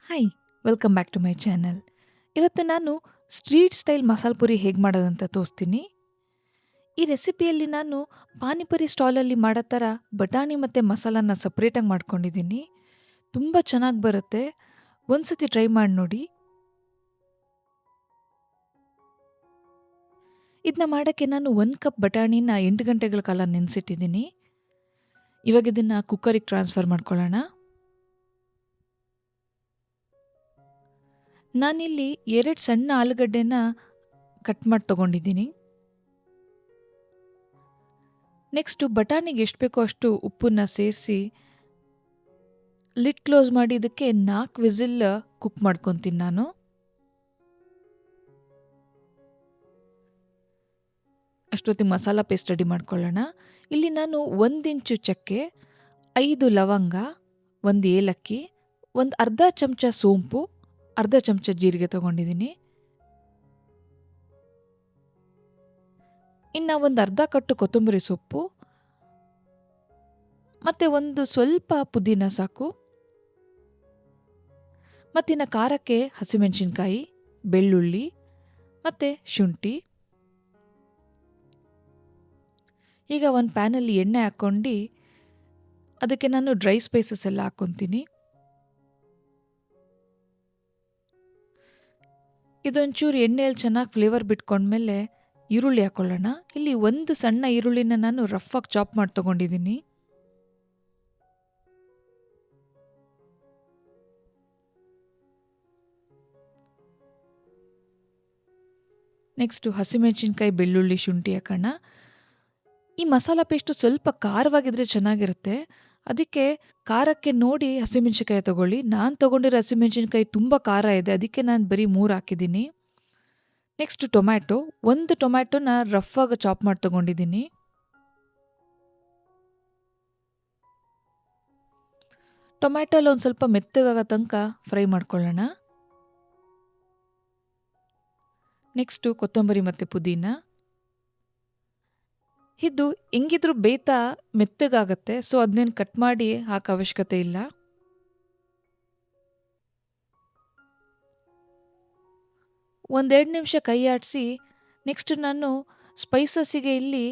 Hi! Welcome back to my channel. ಇವತ್ತು ನಾನು street style masala Puri ಹೇಗೆ ಮಾಡೋದಂತ ತೋರಿಸ್ತೀನಿ. ಈ ರೆಸಿಪಿಯಲ್ಲಿ ನಾನು ಪಾನಿಪುರಿ ಸ್ಟಾಲಲ್ಲಿ ಮಾಡೋ ಥರ ಬಟಾಣಿ ಮತ್ತು ಮಸಾಲಾನ ಸಪ್ರೇಟಾಗಿ ಮಾಡ್ಕೊಂಡಿದ್ದೀನಿ. ತುಂಬ ಚೆನ್ನಾಗಿ ಬರುತ್ತೆ. ಒಂದ್ಸತಿ ಟ್ರೈ ಮಾಡಿ ನೋಡಿ. ಇದನ್ನ ಮಾಡೋಕ್ಕೆ ನಾನು 1 ಕಪ್ ಬಟಾಣಿನ 8 ಗಂಟೆಗಳ ಕಾಲ ನೆನೆಸಿಟ್ಟಿದ್ದೀನಿ. ಇವಾಗ ಇದನ್ನು ಕುಕ್ಕರಿಗೆ ಟ್ರಾನ್ಸ್ಫರ್ ಮಾಡ್ಕೊಳ್ಳೋಣ. ನಾನಿಲ್ಲಿ 2 ಸಣ್ಣ ಆಲೂಗಡ್ಡೆನ ಕಟ್ ಮಾಡಿ ತೊಗೊಂಡಿದ್ದೀನಿ. ನೆಕ್ಸ್ಟು ಬಟಾಣಿಗೆ ಎಷ್ಟು ಬೇಕೋ ಅಷ್ಟು ಉಪ್ಪನ್ನ ಸೇರಿಸಿ ಲಿಡ್ ಕ್ಲೋಸ್ ಮಾಡಿ ಇದಕ್ಕೆ 4 ವಿಸಿಲ್ ಕುಕ್ ಮಾಡ್ಕೊತೀನಿ ನಾನು. ಅಷ್ಟೊತ್ತಿಗೆ ಮಸಾಲ ಪೇಸ್ಟ್ ರೆಡಿ ಮಾಡ್ಕೊಳ್ಳೋಣ. ಇಲ್ಲಿ ನಾನು 1 ಇಂಚು ಚಕ್ಕೆ, 5 ಲವಂಗ, 1 ಏಲಕ್ಕಿ, ಒಂದು ಅರ್ಧ ಚಮಚ ಸೋಂಪು, ಅರ್ಧ ಚಮಚ ಜೀರಿಗೆ ತಗೊಂಡಿದ್ದೀನಿ. ಇನ್ನು ಒಂದು ಅರ್ಧ ಕಟ್ಟು ಕೊತ್ತಂಬರಿ ಸೊಪ್ಪು ಮತ್ತು ಒಂದು ಸ್ವಲ್ಪ ಪುದೀನ ಸಾಕು. ಮತ್ತಿನ್ನು ಖಾರಕ್ಕೆ ಹಸಿಮೆಣಸಿನ್ಕಾಯಿ, ಬೆಳ್ಳುಳ್ಳಿ ಮತ್ತು ಶುಂಠಿ. ಈಗ ಒಂದು ಪ್ಯಾನಲ್ಲಿ ಎಣ್ಣೆ ಹಾಕ್ಕೊಂಡು ಅದಕ್ಕೆ ನಾನು ಡ್ರೈ ಸ್ಪೈಸಸ್ ಎಲ್ಲ ಹಾಕ್ಕೊತೀನಿ. ಇದೊಂಚೂರು ಎಣ್ಣೆಯಲ್ಲಿ ಚೆನ್ನಾಗಿ ಫ್ಲೇವರ್ ಬಿಟ್ಕೊಂಡ್ಮೇಲೆ ಈರುಳ್ಳಿ ಹಾಕ್ಕೊಳ್ಳೋಣ. ಇಲ್ಲಿ 1 ಸಣ್ಣ ಈರುಳ್ಳಿನ ನಾನು ರಫಾಗಿ ಚಾಪ್ ಮಾಡಿ ತೊಗೊಂಡಿದ್ದೀನಿ. ನೆಕ್ಸ್ಟು ಹಸಿಮೆಣಸಿನ್ಕಾಯಿ, ಬೆಳ್ಳುಳ್ಳಿ, ಶುಂಠಿ ಹಾಕೋಣ. ಈ ಮಸಾಲ ಪೇಸ್ಟು ಸ್ವಲ್ಪ ಖಾರವಾಗಿದ್ದರೆ ಚೆನ್ನಾಗಿರುತ್ತೆ. ಅದಕ್ಕೆ ಖಾರಕ್ಕೆ ನೋಡಿ ಹಸಿಮೆಣಸಿನ್ಕಾಯಿ ತೊಗೊಳ್ಳಿ. ನಾನು ತೊಗೊಂಡಿರೋ ಹಸಿಮೆಣಸಿನ್ಕಾಯಿ ತುಂಬ ಖಾರ ಇದೆ, ಅದಕ್ಕೆ ನಾನು ಬರೀ 3 ಹಾಕಿದ್ದೀನಿ. ನೆಕ್ಸ್ಟ್ ಟೊಮ್ಯಾಟೊ, 1 ಟೊಮ್ಯಾಟೊನ ರಫಾಗಿ ಚಾಪ್ ಮಾಡಿ ತೊಗೊಂಡಿದ್ದೀನಿ. ಟೊಮ್ಯಾಟೊಲ್ಲಿ ಒಂದು ಸ್ವಲ್ಪ ಮೆತ್ತಗಾಗೋ ತನಕ ಫ್ರೈ ಮಾಡ್ಕೊಳ್ಳೋಣ. ನೆಕ್ಸ್ಟು ಕೊತ್ತಂಬರಿ ಮತ್ತು ಪುದೀನ. ಇದು ಹೆಂಗಿದ್ರು ಬೇಯ್ತಾ ಮೆತ್ತಗಾಗತ್ತೆ, ಸೊ ಅದನ್ನೇನು ಕಟ್ ಮಾಡಿ ಹಾಕೋ ಅವಶ್ಯಕತೆ ಇಲ್ಲ. ಒಂದು 2 ನಿಮಿಷ ಕೈ ಆಡಿಸಿ ನೆಕ್ಸ್ಟ್ ನಾನು ಸ್ಪೈಸಸ್ಸಿಗೆ ಇಲ್ಲಿ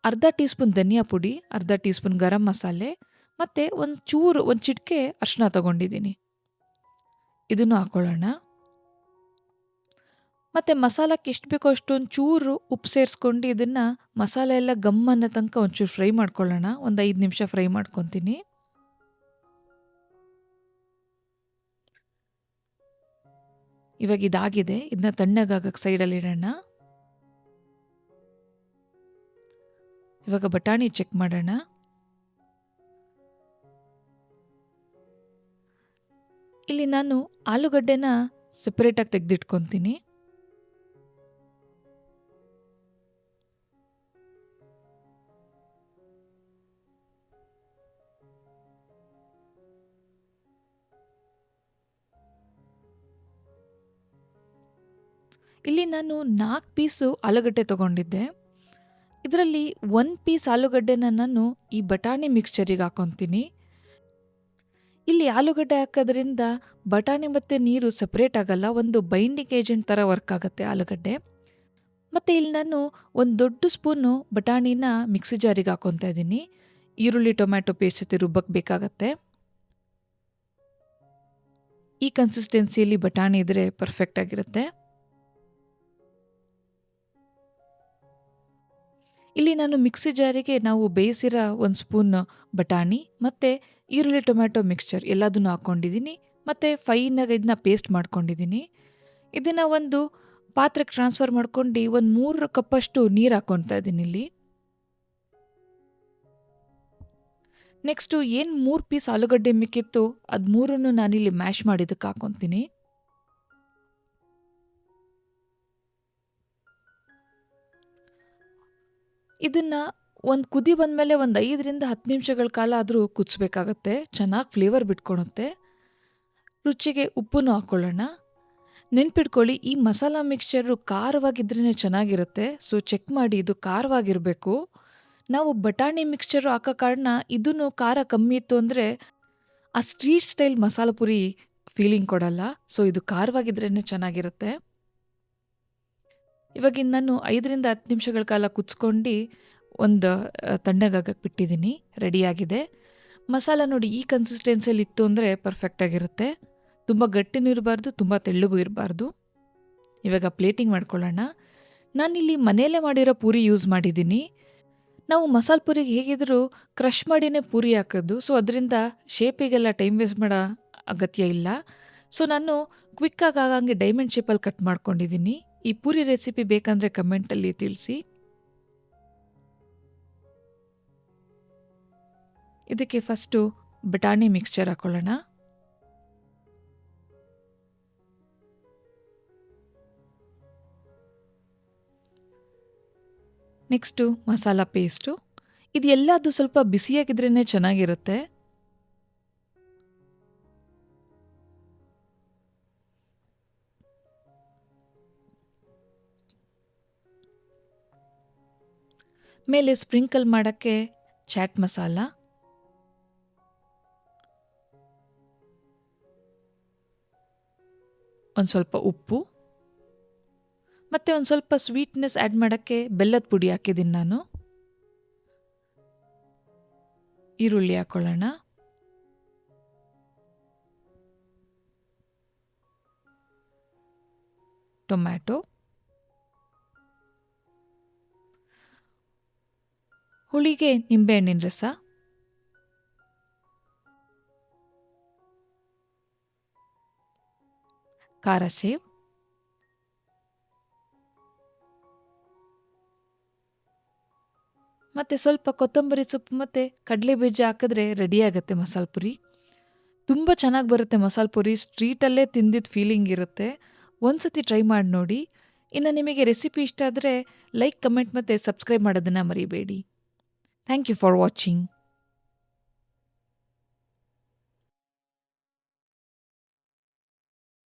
ಅರ್ಧ ಟೀ ಸ್ಪೂನ್ ಧನಿಯಾ ಪುಡಿ, ಅರ್ಧ ಟೀ ಸ್ಪೂನ್ ಗರಂ ಮಸಾಲೆ ಮತ್ತು ಒಂದು ಚಿಟಿಕೆ ಅರಿಶಿನ ತೊಗೊಂಡಿದ್ದೀನಿ. ಇದನ್ನು ಹಾಕ್ಕೊಳ್ಳೋಣ. ಮತ್ತು ಮಸಾಲಕ್ಕೆ ಎಷ್ಟು ಬೇಕೋ ಅಷ್ಟೊಂದು ಚೂರು ಉಪ್ಪು ಸೇರಿಸ್ಕೊಂಡು ಇದನ್ನು ಮಸಾಲೆ ಎಲ್ಲ ಗಮ್ ಅನ್ನೋ ತನಕ ಒಂಚೂರು ಫ್ರೈ ಮಾಡ್ಕೊಳ್ಳೋಣ. ಒಂದು 5 ನಿಮಿಷ ಫ್ರೈ ಮಾಡ್ಕೊತೀನಿ. ಇವಾಗ ಇದಾಗಿದೆ. ಇದನ್ನ ತಣ್ಣಗಾಗಕ್ಕೆ ಸೈಡಲ್ಲಿ ಇಡೋಣ. ಇವಾಗ ಬಟಾಣಿ ಚೆಕ್ ಮಾಡೋಣ. ಇಲ್ಲಿ ನಾನು ಆಲೂಗಡ್ಡೆನ ಸೆಪರೇಟಾಗಿ ತೆಗೆದಿಟ್ಕೊತೀನಿ. ಇಲ್ಲಿ ನಾನು 4 ಪೀಸು ಆಲೂಗಡ್ಡೆ ತೊಗೊಂಡಿದ್ದೆ. ಇದರಲ್ಲಿ 1 ಪೀಸ್ ಆಲೂಗಡ್ಡೆನ ನಾನು ಈ ಬಟಾಣಿ ಮಿಕ್ಸ್ಚರಿಗೆ ಹಾಕ್ಕೊತೀನಿ. ಇಲ್ಲಿ ಆಲೂಗಡ್ಡೆ ಹಾಕೋದ್ರಿಂದ ಬಟಾಣಿ ಮತ್ತು ನೀರು ಸಪ್ರೇಟ್ ಆಗಲ್ಲ, ಒಂದು ಬೈಂಡಿಂಗ್ ಏಜೆಂಟ್ ಥರ ವರ್ಕ್ ಆಗುತ್ತೆ ಆಲೂಗಡ್ಡೆ. ಮತ್ತು ಇಲ್ಲಿ ನಾನು ಒಂದು ದೊಡ್ಡ ಸ್ಪೂನು ಬಟಾಣಿನ ಮಿಕ್ಸಿ ಜಾರಿಗೆ ಹಾಕ್ಕೊತಾ ಇದ್ದೀನಿ. ಈರುಳ್ಳಿ ಟೊಮ್ಯಾಟೊ ಪೇಸ್ಟ್ ಜೊತೆ ರುಬ್ಬಕ್ಕೆ ಬೇಕಾಗತ್ತೆ. ಈ ಕನ್ಸಿಸ್ಟೆನ್ಸಿಯಲ್ಲಿ ಬಟಾಣಿ ಇದ್ದರೆ ಪರ್ಫೆಕ್ಟಾಗಿರುತ್ತೆ. ಇಲ್ಲಿ ನಾನು ಮಿಕ್ಸಿ ಜಾರಿಗೆ ನಾವು ಬೇಯಿಸಿರೋ 1 ಸ್ಪೂನ್ ಬಟಾಣಿ ಮತ್ತು ಈರುಳ್ಳಿ ಟೊಮ್ಯಾಟೊ ಮಿಕ್ಸ್ಚರ್ ಎಲ್ಲದನ್ನು ಹಾಕ್ಕೊಂಡಿದ್ದೀನಿ ಮತ್ತು ಫೈನಾಗಿ ಇದನ್ನ ಪೇಸ್ಟ್ ಮಾಡ್ಕೊಂಡಿದ್ದೀನಿ. ಇದನ್ನು ಒಂದು ಪಾತ್ರೆಗೆ ಟ್ರಾನ್ಸ್ಫರ್ ಮಾಡ್ಕೊಂಡು ಒಂದು 3 ಕಪ್ಪಷ್ಟು ನೀರು ಹಾಕ್ಕೊತಾ ಇದ್ದೀನಿ ಇಲ್ಲಿ. ನೆಕ್ಸ್ಟು ಏನು 3 ಪೀಸ್ ಆಲೂಗಡ್ಡೆ ಮಿಕ್ಕಿತ್ತು ಅದು 3 ನಾನಿಲ್ಲಿ ಮ್ಯಾಶ್ ಮಾಡಿದ್ದಕ್ಕೆ ಹಾಕ್ಕೊತೀನಿ. ಇದನ್ನು ಒಂದು ಕುದಿ ಬಂದಮೇಲೆ ಒಂದು 5ರಿಂದ 10 ನಿಮಿಷಗಳ ಕಾಲ ಆದರೂ ಕುದಿಸ್ಬೇಕಾಗತ್ತೆ. ಚೆನ್ನಾಗಿ ಫ್ಲೇವರ್ ಬಿಟ್ಕೊಳುತ್ತೆ. ರುಚಿಗೆ ಉಪ್ಪನ್ನು ಹಾಕ್ಕೊಳ್ಳೋಣ. ನೆನ್ಪಿಟ್ಕೊಳ್ಳಿ, ಈ ಮಸಾಲ ಮಿಕ್ಸ್ಚರು ಖಾರವಾಗಿದ್ರೇ ಚೆನ್ನಾಗಿರುತ್ತೆ. ಸೊ ಚೆಕ್ ಮಾಡಿ, ಇದು ಖಾರವಾಗಿರಬೇಕು. ನಾವು ಬಟಾಣಿ ಮಿಕ್ಸ್ಚರು ಹಾಕೋ ಕಾರಣ ಇದೂ ಖಾರ ಕಮ್ಮಿ ಇತ್ತು ಅಂದರೆ ಆ street style masala Puri feeling ಕೊಡಲ್ಲ. ಸೊ ಇದು ಖಾರವಾಗಿದ್ರೇ ಚೆನ್ನಾಗಿರುತ್ತೆ. ಇವಾಗ ನಾನು 5ರಿಂದ 10 ನಿಮಿಷಗಳ ಕಾಲ ಕುದಿಸ್ಕೊಂಡು ಒಂದು ತಣ್ಣಗಾಗಕ್ಕೆ ಬಿಟ್ಟಿದ್ದೀನಿ. ರೆಡಿಯಾಗಿದೆ. ಮಸಾಲ ನೋಡಿ ಈ ಕನ್ಸಿಸ್ಟೆನ್ಸಿಯಲ್ಲಿ ಇತ್ತು ಅಂದರೆ ಪರ್ಫೆಕ್ಟಾಗಿರುತ್ತೆ. ತುಂಬ ಗಟ್ಟಿನೂ ಇರಬಾರ್ದು, ತುಂಬ ತೆಳ್ಳಗೂ ಇರಬಾರ್ದು. ಇವಾಗ ಪ್ಲೇಟಿಂಗ್ ಮಾಡ್ಕೊಳ್ಳೋಣ. ನಾನಿಲ್ಲಿ ಮನೆಯಲ್ಲೇ ಮಾಡಿರೋ ಪೂರಿ ಯೂಸ್ ಮಾಡಿದ್ದೀನಿ. ನಾವು ಮಸಾಲ ಪೂರಿಗೆ ಹೇಗಿದ್ರೂ ಕ್ರಷ್ ಮಾಡಿನೇ ಪೂರಿ ಹಾಕೋದು. ಸೊ ಅದರಿಂದ ಶೇಪಿಗೆಲ್ಲ ಟೈಮ್ ವೇಸ್ಟ್ ಮಾಡೋ ಅಗತ್ಯ ಇಲ್ಲ. ಸೊ ನಾನು ಕ್ವಿಕ್ಕಾಗಿ ಆಗಂಗೆ ಡೈಮಂಡ್ ಶೇಪಲ್ಲಿ ಕಟ್ ಮಾಡ್ಕೊಂಡಿದ್ದೀನಿ. ಈ ಪೂರಿ ರೆಸಿಪಿ ಬೇಕಂದರೆ ಕಮೆಂಟಲ್ಲಿ ತಿಳಿಸಿ. ಇದಕ್ಕೆ ಫಸ್ಟು ಬಟಾಣಿ ಮಿಕ್ಸ್ಚರ್ ಹಾಕೊಳ್ಳೋಣ. Next masala paste. ಇದು ಎಲ್ಲದು ಸ್ವಲ್ಪ ಬಿಸಿಯಾಗಿದ್ರೇ ಚೆನ್ನಾಗಿರುತ್ತೆ. ಮೇಲೆ ಸ್ಪ್ರಿಂಕಲ್ ಮಾಡೋಕ್ಕೆ ಚಾಟ್ ಮಸಾಲ, ಒಂದು ಸ್ವಲ್ಪ ಉಪ್ಪು, ಮತ್ತು ಒಂದು ಸ್ವಲ್ಪ ಸ್ವೀಟ್ನೆಸ್ ಆ್ಯಡ್ ಮಾಡೋಕ್ಕೆ ಬೆಲ್ಲದ ಪುಡಿ ಹಾಕಿದ್ದೀನಿ ನಾನು. ಈರುಳ್ಳಿ ಹಾಕೊಳ್ಳೋಣ. ಟೊಮ್ಯಾಟೊ, ಹುಳಿಗೆ ನಿಂಬೆಹಣ್ಣಿನ ರಸ, ಖಾರ ಸೇವ್, ಮತ್ತು ಸ್ವಲ್ಪ ಕೊತ್ತಂಬರಿ ಸೊಪ್ಪು ಮತ್ತು ಕಡಲೆ ಬೀಜ ಹಾಕಿದ್ರೆ ರೆಡಿಯಾಗುತ್ತೆ ಮಸಾಲ ಪುರಿ. ತುಂಬ ಚೆನ್ನಾಗಿ ಬರುತ್ತೆ ಮಸಾಲ ಪುರಿ. ಸ್ಟ್ರೀಟಲ್ಲೇ ತಿಂದಿದ್ದ ಫೀಲಿಂಗ್ ಇರುತ್ತೆ. ಒಂದು ಸತಿ ಟ್ರೈ ಮಾಡಿ ನೋಡಿ. ಇನ್ನು ನಿಮಗೆ ರೆಸಿಪಿ ಇಷ್ಟ ಆದರೆ ಲೈಕ್, ಕಮೆಂಟ್ ಮತ್ತು ಸಬ್ಸ್ಕ್ರೈಬ್ ಮಾಡೋದನ್ನು ಮರಿಬೇಡಿ. Thank you for watching.